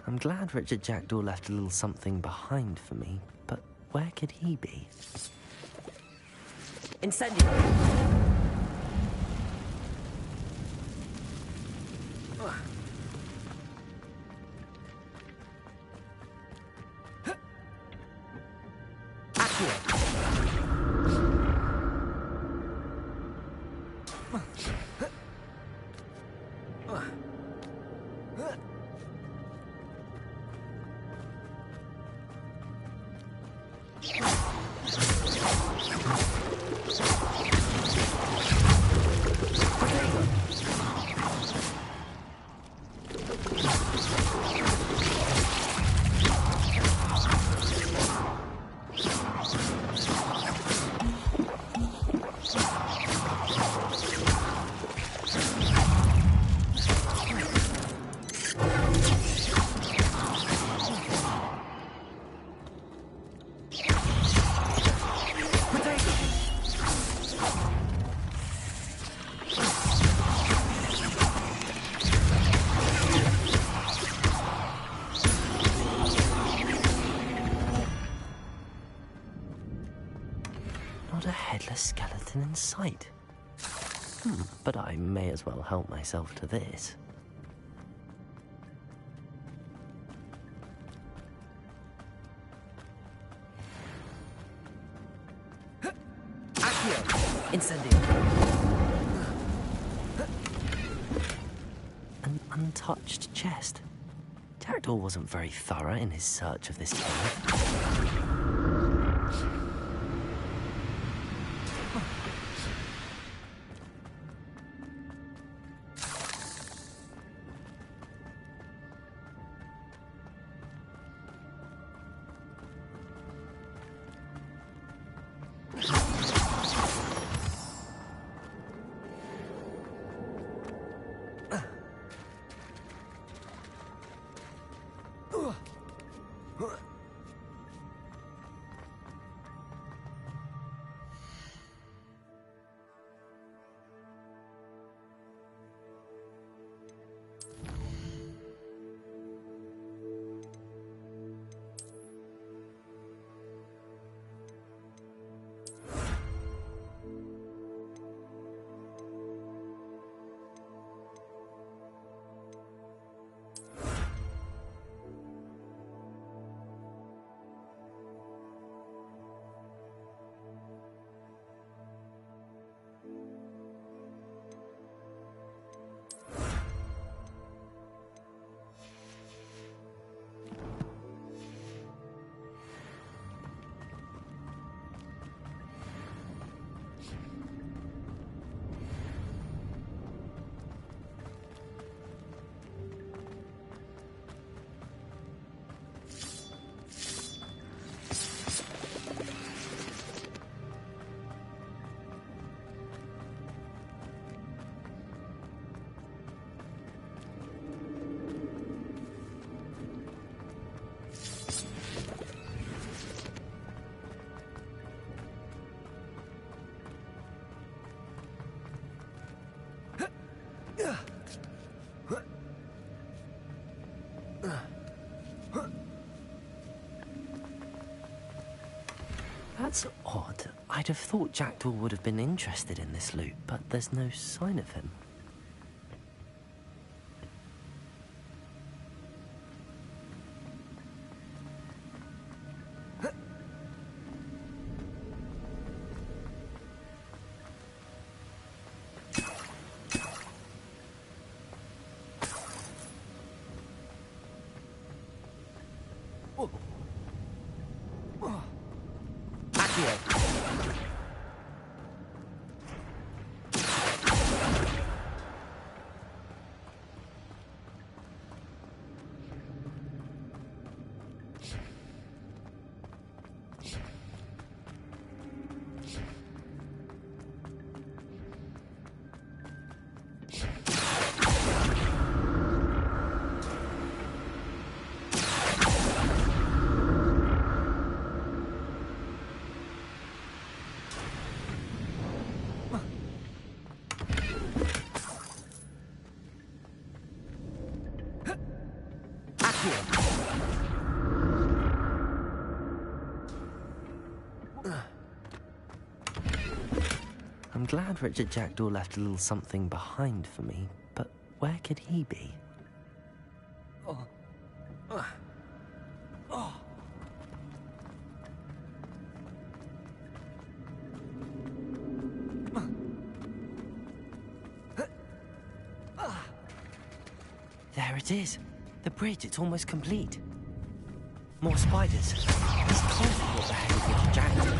I'm glad Richard Jackdaw left a little something behind for me, but where could he be? Incendio! Not a headless skeleton in sight. But I may as well help myself to this. Incendio! An untouched chest. Jackdaw wasn't very thorough in his search of this cave. That's odd. I'd have thought Jackdaw would have been interested in this loot, but there's no sign of him. I'm glad Richard Jackdaw left a little something behind for me, but where could he be? There it is. The bridge, it's almost complete. More spiders. He's constantly at the head of Richard Jackdaw.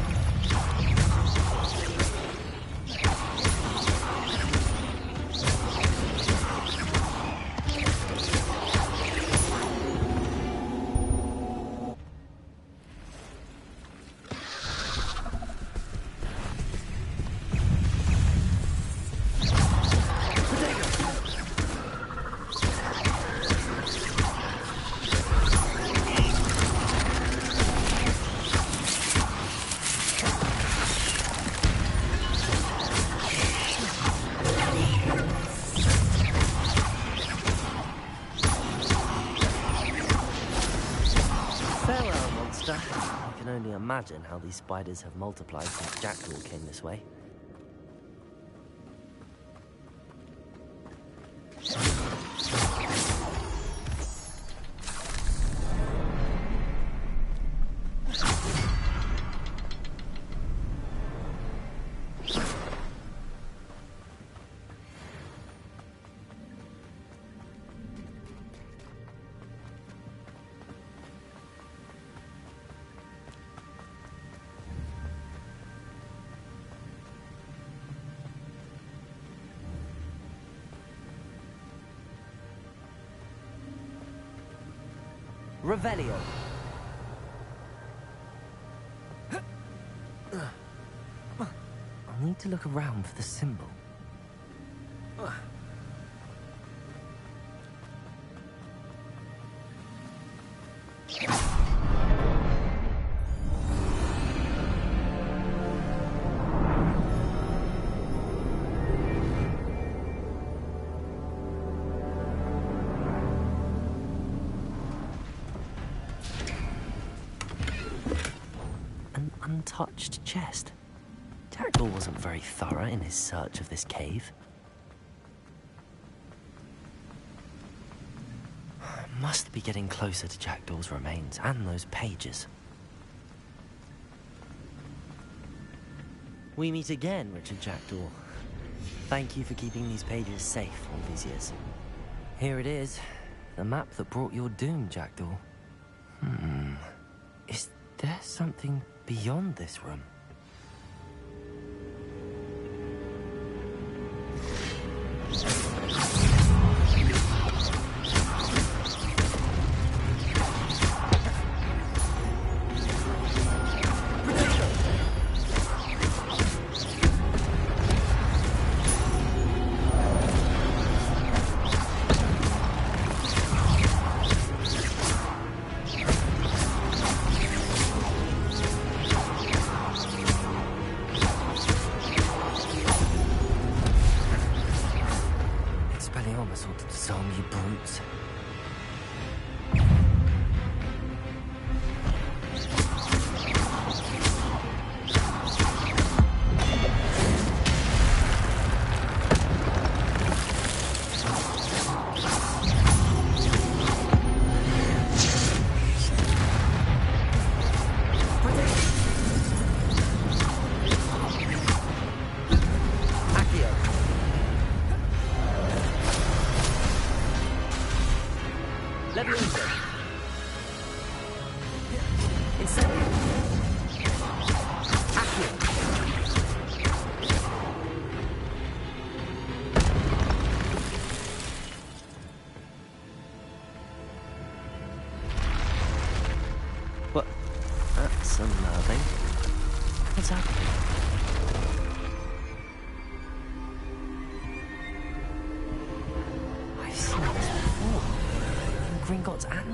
Imagine how these spiders have multiplied since Jackdaw came this way. Revelio. I'll need to look around for the symbol. Untouched chest. Jackdaw wasn't very thorough in his search of this cave. Must be getting closer to Jackdaw's remains and those pages. We meet again, Richard Jackdaw. Thank you for keeping these pages safe all these years. Here it is, the map that brought your doom, Jackdaw. Is there something beyond this room?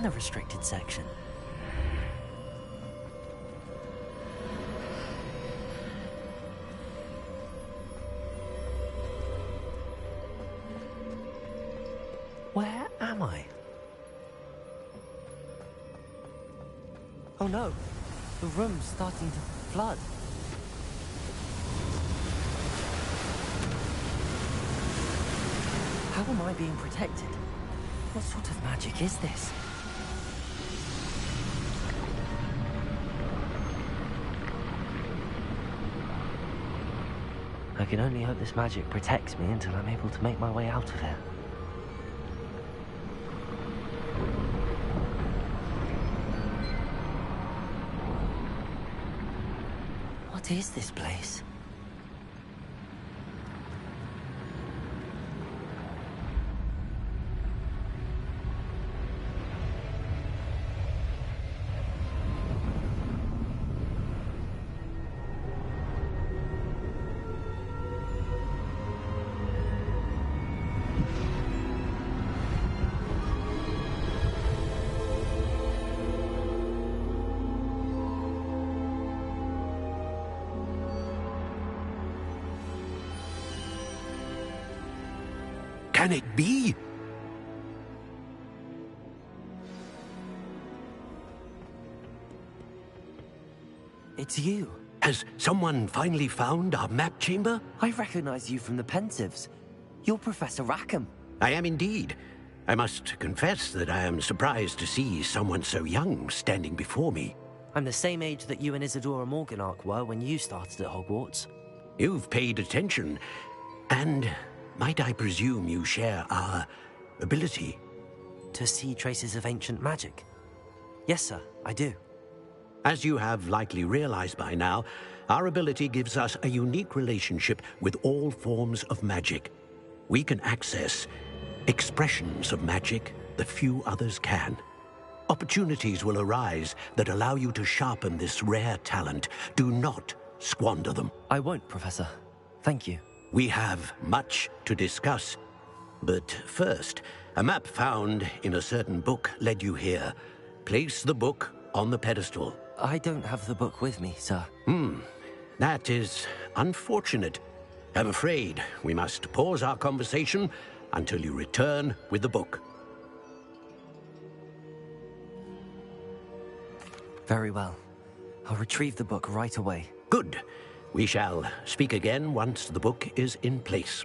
and the restricted section. Where am I? Oh no, the room's starting to flood. How am I being protected? What sort of magic is this? I can only hope this magic protects me until I'm able to make my way out of here. What is this place? Can it be? It's you. Has someone finally found our map chamber? I recognize you from the Pensives. You're Professor Rackham. I am indeed. I must confess that I am surprised to see someone so young standing before me. I'm the same age that you and Isadora Morganach were when you started at Hogwarts. You've paid attention, and might I presume you share our ability? To see traces of ancient magic? Yes, sir, I do. As you have likely realized by now, our ability gives us a unique relationship with all forms of magic. We can access expressions of magic that few others can. Opportunities will arise that allow you to sharpen this rare talent. Do not squander them. I won't, Professor. Thank you. We have much to discuss. But first, a map found in a certain book led you here. Place the book on the pedestal. I don't have the book with me, sir. That is unfortunate. I'm afraid we must pause our conversation until you return with the book. Very well. I'll retrieve the book right away. Good. We shall speak again once the book is in place.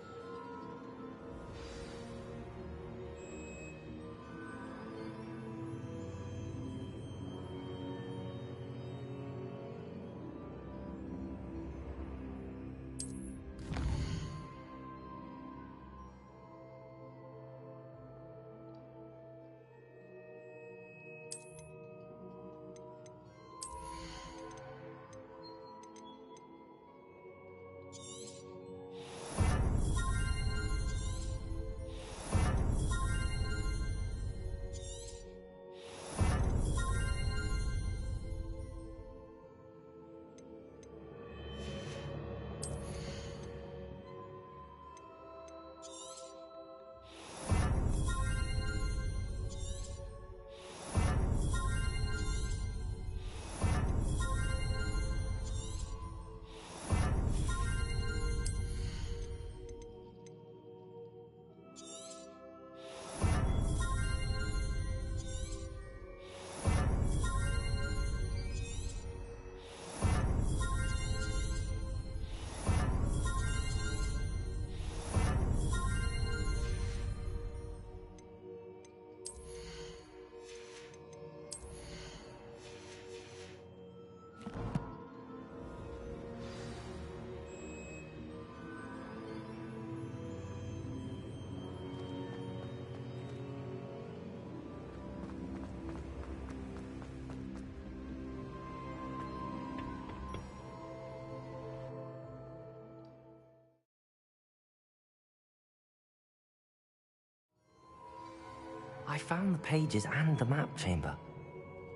I found the pages and the map chamber.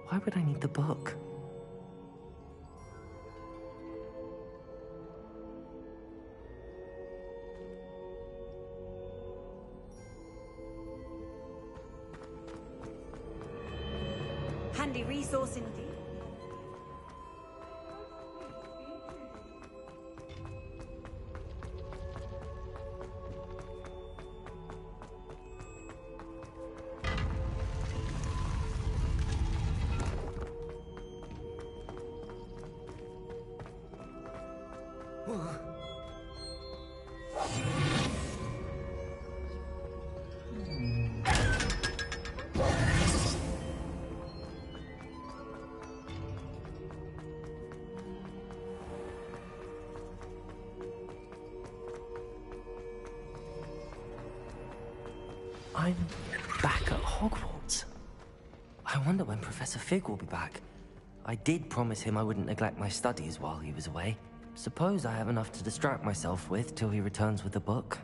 Why would I need the book? handy resource indeed. I'm back at Hogwarts. I wonder when Professor Fig will be back. I did promise him I wouldn't neglect my studies while he was away. Suppose I have enough to distract myself with till he returns with the book.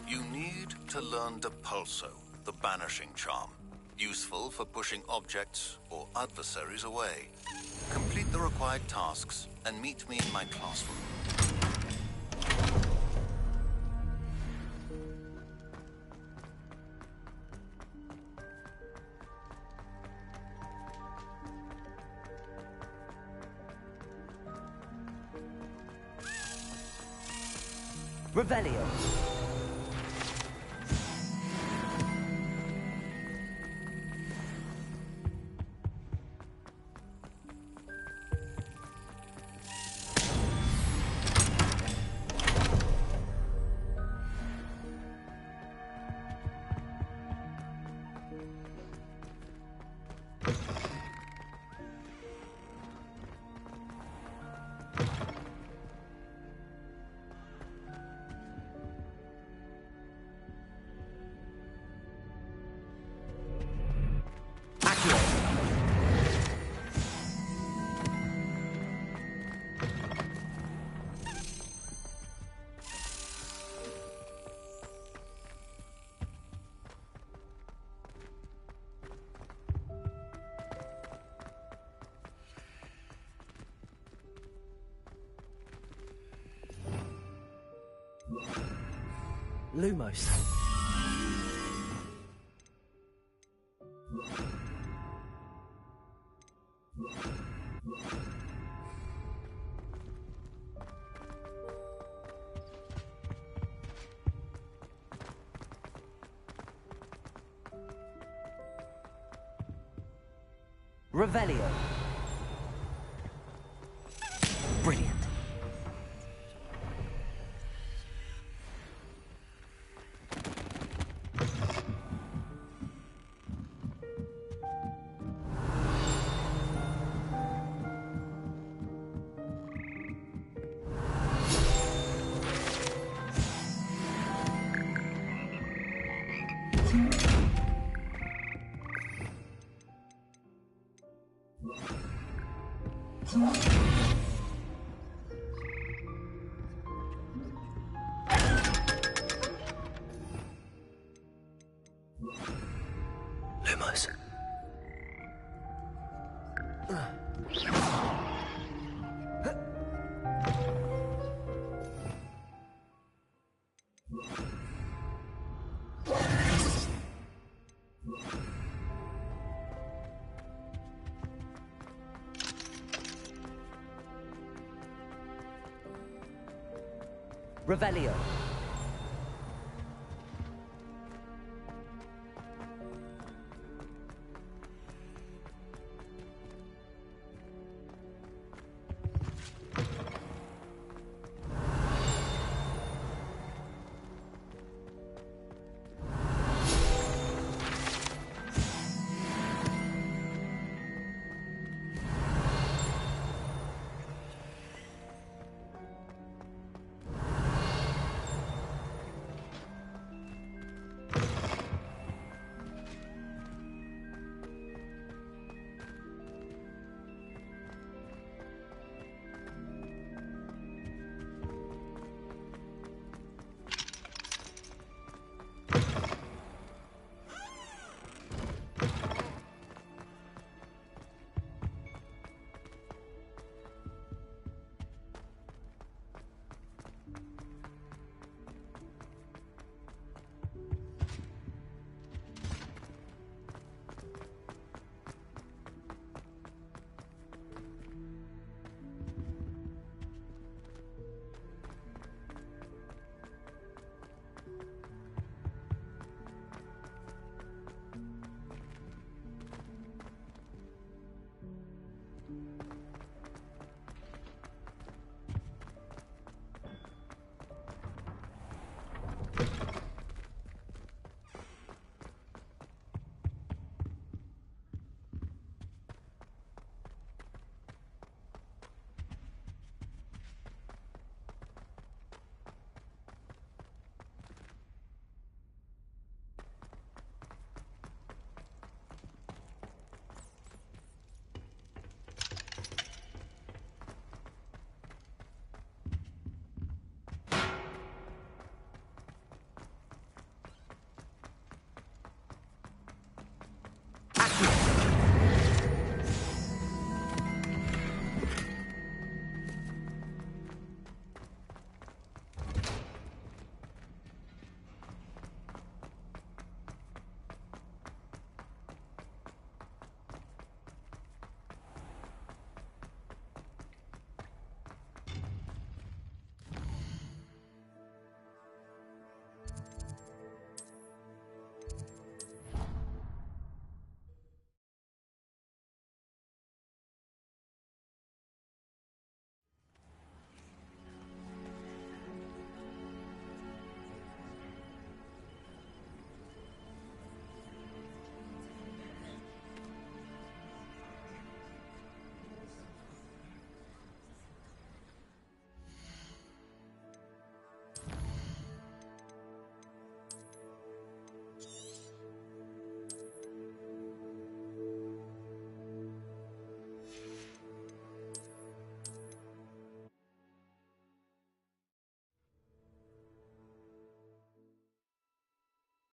You need to learn Depulso, the banishing charm. Useful for pushing objects or adversaries away. Complete the required tasks and meet me in my classroom. Revelio. Lumos. Revelio. Brilliant. Lumos. Revelio.